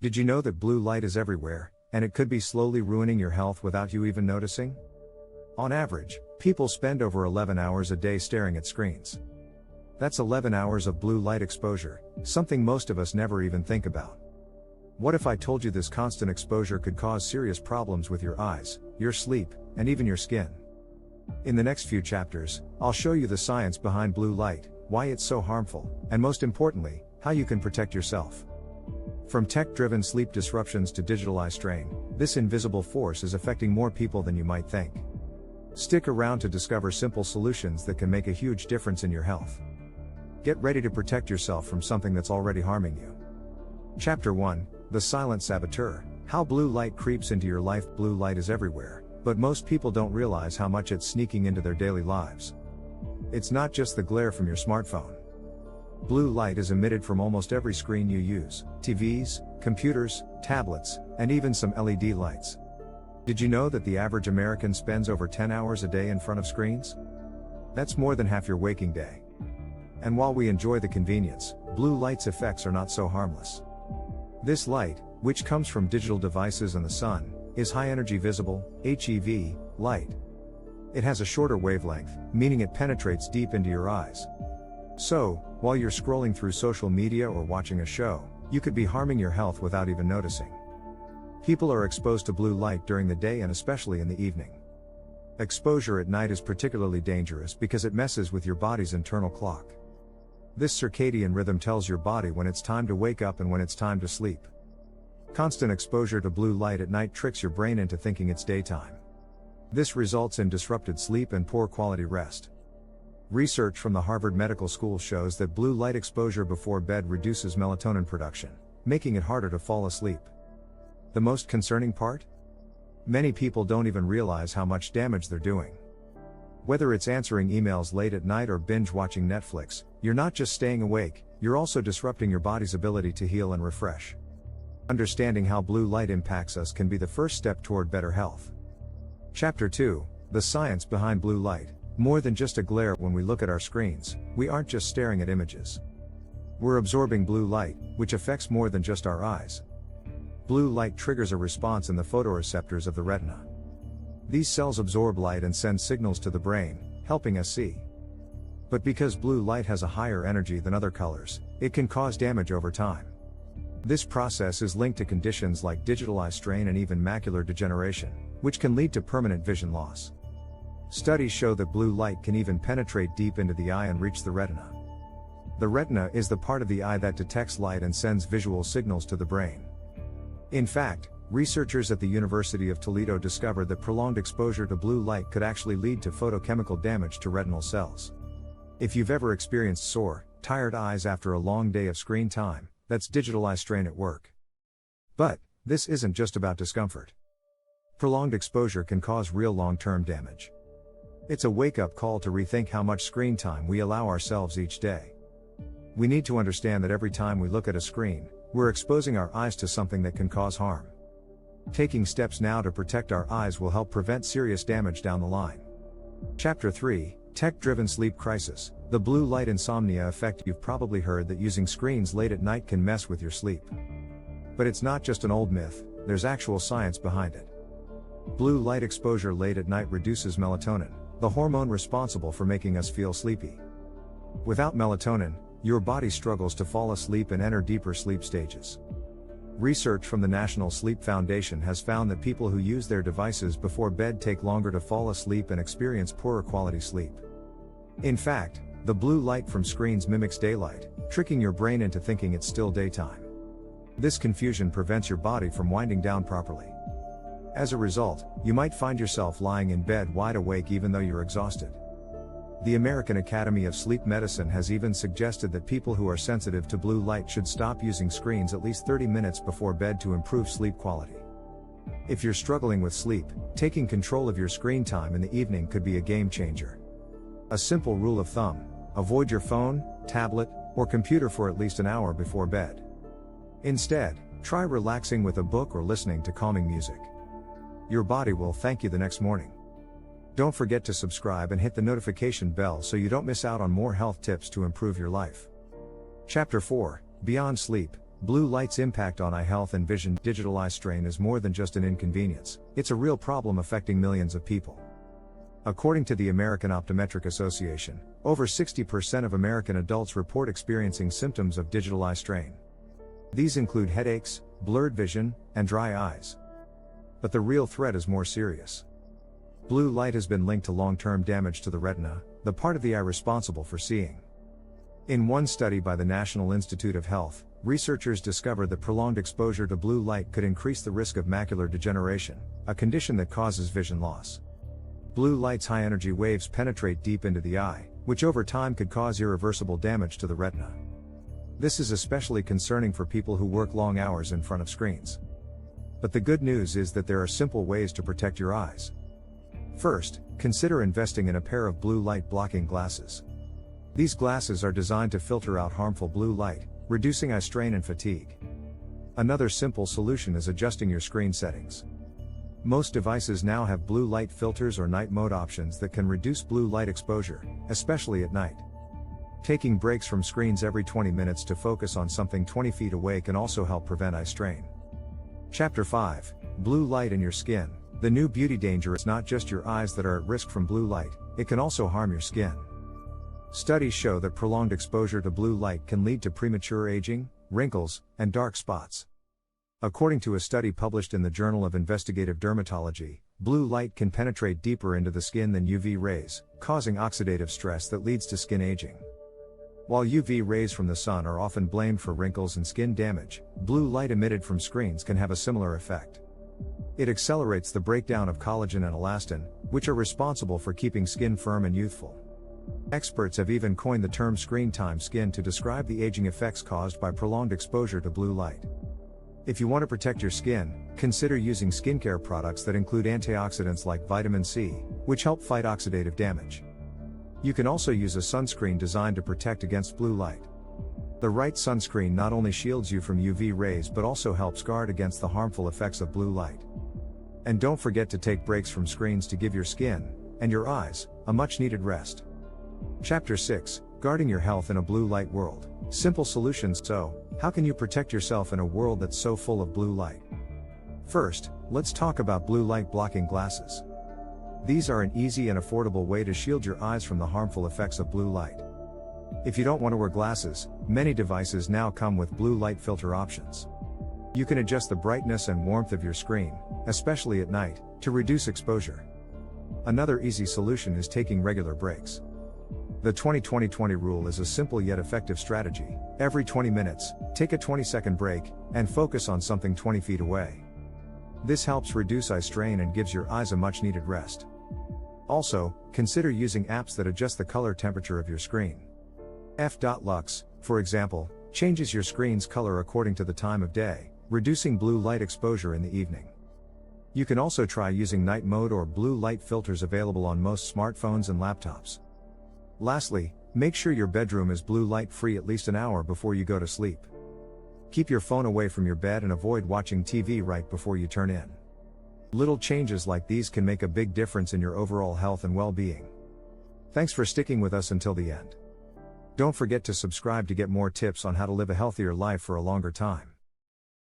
Did you know that blue light is everywhere, and it could be slowly ruining your health without you even noticing? On average, people spend over 11 hours a day staring at screens. That's 11 hours of blue light exposure, something most of us never even think about. What if I told you this constant exposure could cause serious problems with your eyes, your sleep, and even your skin? In the next few chapters, I'll show you the science behind blue light, why it's so harmful, and most importantly, how you can protect yourself. From tech-driven sleep disruptions to digital eye strain, this invisible force is affecting more people than you might think. Stick around to discover simple solutions that can make a huge difference in your health. Get ready to protect yourself from something that's already harming you. Chapter 1, The Silent Saboteur, How Blue Light Creeps into Your Life. Blue light is everywhere, but most people don't realize how much it's sneaking into their daily lives. It's not just the glare from your smartphone. Blue light is emitted from almost every screen you use: TVs, computers, tablets, and even some LED lights. Did you know that the average American spends over 10 hours a day in front of screens? That's more than half your waking day. And while we enjoy the convenience, blue light's effects are not so harmless. This light, which comes from digital devices and the sun, is high-energy visible, HEV, light. It has a shorter wavelength, meaning it penetrates deep into your eyes. So, while you're scrolling through social media or watching a show, you could be harming your health without even noticing. People are exposed to blue light during the day and especially in the evening. Exposure at night is particularly dangerous because it messes with your body's internal clock. This circadian rhythm tells your body when it's time to wake up and when it's time to sleep. Constant exposure to blue light at night tricks your brain into thinking it's daytime. This results in disrupted sleep and poor quality rest. Research from the Harvard Medical School shows that blue light exposure before bed reduces melatonin production, making it harder to fall asleep. The most concerning part? Many people don't even realize how much damage they're doing. Whether it's answering emails late at night or binge watching Netflix, you're not just staying awake, you're also disrupting your body's ability to heal and refresh. Understanding how blue light impacts us can be the first step toward better health. Chapter 2, The Science Behind Blue Light. More than just a glare. When we look at our screens, we aren't just staring at images. We're absorbing blue light, which affects more than just our eyes. Blue light triggers a response in the photoreceptors of the retina. These cells absorb light and send signals to the brain, helping us see. But because blue light has a higher energy than other colors, it can cause damage over time. This process is linked to conditions like digital eye strain and even macular degeneration, which can lead to permanent vision loss. Studies show that blue light can even penetrate deep into the eye and reach the retina. The retina is the part of the eye that detects light and sends visual signals to the brain. In fact, researchers at the University of Toledo discovered that prolonged exposure to blue light could actually lead to photochemical damage to retinal cells. If you've ever experienced sore, tired eyes after a long day of screen time, that's digital eye strain at work. But this isn't just about discomfort. Prolonged exposure can cause real long-term damage. It's a wake-up call to rethink how much screen time we allow ourselves each day. We need to understand that every time we look at a screen, we're exposing our eyes to something that can cause harm. Taking steps now to protect our eyes will help prevent serious damage down the line. Chapter 3, Tech-Driven Sleep Crisis, The Blue Light Insomnia Effect. You've probably heard that using screens late at night can mess with your sleep. But it's not just an old myth, there's actual science behind it. Blue light exposure late at night reduces melatonin, the hormone responsible for making us feel sleepy. Without melatonin, your body struggles to fall asleep and enter deeper sleep stages. Research from the National Sleep Foundation has found that people who use their devices before bed take longer to fall asleep and experience poorer quality sleep. In fact, the blue light from screens mimics daylight, tricking your brain into thinking it's still daytime. This confusion prevents your body from winding down properly. As a result, you might find yourself lying in bed wide awake even though you're exhausted. The American Academy of Sleep Medicine has even suggested that people who are sensitive to blue light should stop using screens at least 30 minutes before bed to improve sleep quality. If you're struggling with sleep, taking control of your screen time in the evening could be a game changer. A simple rule of thumb: avoid your phone, tablet, or computer for at least an hour before bed. Instead, try relaxing with a book or listening to calming music. Your body will thank you the next morning. Don't forget to subscribe and hit the notification bell so you don't miss out on more health tips to improve your life. Chapter 4, Beyond Sleep, blue light's impact on eye health and vision. Digital eye strain is more than just an inconvenience, it's a real problem affecting millions of people. According to the American Optometric Association, over 60% of American adults report experiencing symptoms of digital eye strain. These include headaches, blurred vision, and dry eyes. But the real threat is more serious. Blue light has been linked to long-term damage to the retina, the part of the eye responsible for seeing. In one study by the National Institute of Health, researchers discovered that prolonged exposure to blue light could increase the risk of macular degeneration, a condition that causes vision loss. Blue light's high-energy waves penetrate deep into the eye, which over time could cause irreversible damage to the retina. This is especially concerning for people who work long hours in front of screens. But the good news is that there are simple ways to protect your eyes. First, consider investing in a pair of blue light blocking glasses. These glasses are designed to filter out harmful blue light, reducing eye strain and fatigue. Another simple solution is adjusting your screen settings. Most devices now have blue light filters or night mode options that can reduce blue light exposure, especially at night. Taking breaks from screens every 20 minutes to focus on something 20 feet away can also help prevent eye strain. Chapter 5: Blue light in your skin. The new beauty danger is not just your eyes that are at risk from blue light, it can also harm your skin. Studies show that prolonged exposure to blue light can lead to premature aging, wrinkles, and dark spots. According to a study published in the Journal of Investigative Dermatology, blue light can penetrate deeper into the skin than UV rays, causing oxidative stress that leads to skin aging. While UV rays from the sun are often blamed for wrinkles and skin damage, blue light emitted from screens can have a similar effect. It accelerates the breakdown of collagen and elastin, which are responsible for keeping skin firm and youthful. Experts have even coined the term screen time skin to describe the aging effects caused by prolonged exposure to blue light. If you want to protect your skin, consider using skincare products that include antioxidants like vitamin C, which help fight oxidative damage. You can also use a sunscreen designed to protect against blue light. The right sunscreen not only shields you from UV rays but also helps guard against the harmful effects of blue light. And don't forget to take breaks from screens to give your skin, and your eyes, a much-needed rest. Chapter 6: Guarding your health in a blue light world. Simple solutions. So, how can you protect yourself in a world that's so full of blue light? First, let's talk about blue light blocking glasses. These are an easy and affordable way to shield your eyes from the harmful effects of blue light. If you don't want to wear glasses, many devices now come with blue light filter options. You can adjust the brightness and warmth of your screen, especially at night, to reduce exposure. Another easy solution is taking regular breaks. The 20-20-20 rule is a simple yet effective strategy. Every 20 minutes, take a 20-second break, and focus on something 20 feet away. This helps reduce eye strain and gives your eyes a much-needed rest. Also, consider using apps that adjust the color temperature of your screen. F.Lux, for example, changes your screen's color according to the time of day, reducing blue light exposure in the evening. You can also try using night mode or blue light filters available on most smartphones and laptops. Lastly, make sure your bedroom is blue light free at least an hour before you go to sleep. Keep your phone away from your bed and avoid watching TV right before you turn in. Little changes like these can make a big difference in your overall health and well-being. Thanks for sticking with us until the end. Don't forget to subscribe to get more tips on how to live a healthier life for a longer time.